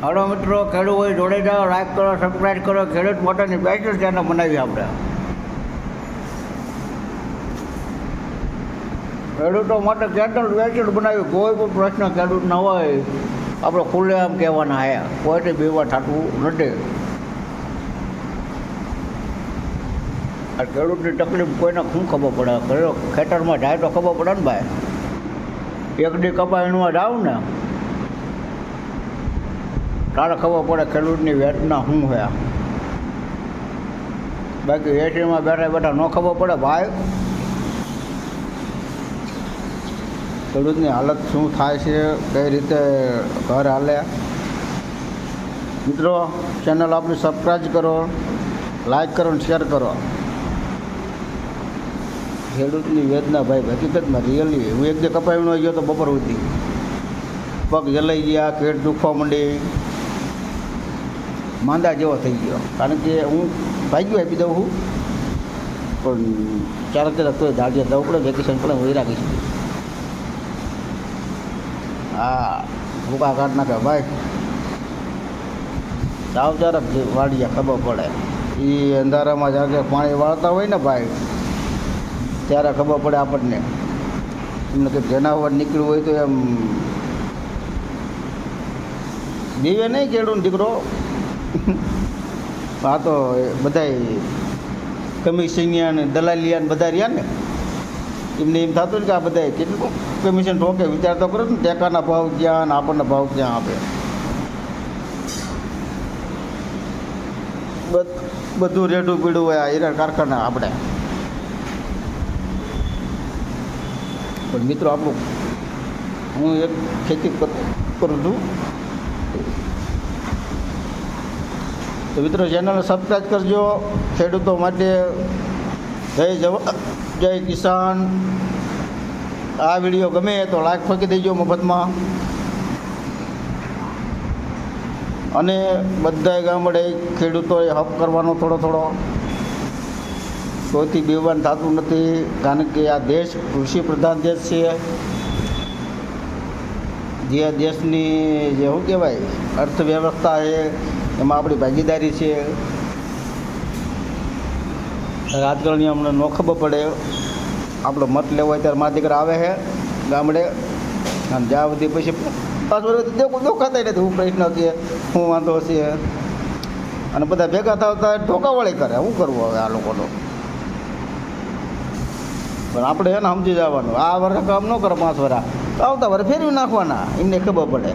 Hello મિત્રો, ખેડૂત હોય જોડે જાઓ, લાઈક કરો, સબસ્ક્રાઈબ કરો. ખેડૂત મોટરની બેસ્ટ ચેનલ બનાવી આપણે. ખેડૂતો માટે ચેનલ બેસ્ટ બનાવી. કોઈ પણ પ્રશ્ન ખેડૂત ના હોય આપણે ખુલ્લે આમ કહેવાના હે, કોઈથી બેવા થતું નથી. આ ખેડૂતની તકલીફ કોઈને શું ખબર પડે? ખેતરમાં જાય તો ખબર પડે ને ભાઈ. એક દી કપાયણમાં જાવ ને તારે ખબર પડે ખેડૂતની વેદના શું છે. બાકી એસીમાં બેઠા બેઠા ન ખબર પડે ભાઈ ખેડૂતની હાલત શું થાય છે, કઈ રીતે ઘર હાલે. મિત્રો, ચેનલ આપની સબસ્ક્રાઈબ કરો, લાઈક કરો અને શેર કરો. ખેડૂતની વેદના ભાઈ હકીકતમાં રિયલી. હું એક દી કપાવીનો ગયો તો બપોર સુધી પગ જલાઈ ગયા, પેટ દુખવા માંડી, માંદા જેવો થઈ ગયો. કારણ કે હું ભાગ્યું આપી દઉં છું પણ ચારક તોય દાડિયા જવું પડે. વેકેશન પડે હું રાખીશ. હા, ભૂકા કાઢ નાખે ભાઈ. સાવ ચારક વાડિયા ખબર પડે. એ અંધારામાં જ્યારે પાણી વાળતા હોય ને ભાઈ ત્યારે ખબર પડે આપણને. એમને કંઈક જનાવર નીકળ્યું હોય તો એમ દીવે નહીં ખેડૂત દીકરો. આ તો બધાય કમિશનિયા ને દલાલિયા ને બધા રહ્યા ને એમને એમ થતું કે આ બધા કેટલું કમિશન ઠોકે. વિચાર તો કરો ને, ટેકાના ભાવ ક્યાં ને આપણને ભાવ ક્યાં આપે. બધું રેડું પીડું હોય આ હીરા કારખાના આપણે. પણ મિત્રો, આપણું હું એક ખેતી કરું છું તો મિત્રો ચેનલને સબસ્ક્રાઈબ કરજો. ખેડૂતો માટે જય જવાન, જય કિસાન. આ વિડીયો ગમે તો લાઈક ફેંકી દેજો મફતમાં. અને બધાય ગામડે ખેડૂતોએ હક કરવાનો થોડો. કોઈથી બેવાન થતું નથી. કારણ કે આ દેશ કૃષિ પ્રધાન દેશ છે. જે દેશની જે શું કહેવાય અર્થવ્યવસ્થા છે એમાં આપણી ભાગીદારી છે. રાજકારણી અમને ન ખબર પડે. આપણો મત લેવો હોય ત્યારે મારા દીકરા આવે છે ગામડે અને જ્યાં સુધી પછી દોખાતા નથી. હું પ્રશ્ન છે, શું વાંધો છે, અને બધા ભેગા થતા ધોકાવાળી કરે. શું કરવું હવે આ લોકોનો? પણ આપણે એને સમજી જવાનું. આ વર્ષે કામ ન કરે 5 વર્ષ, આવતા વર્ષે ફેરવી નાખવાના. એમને ખબર પડે.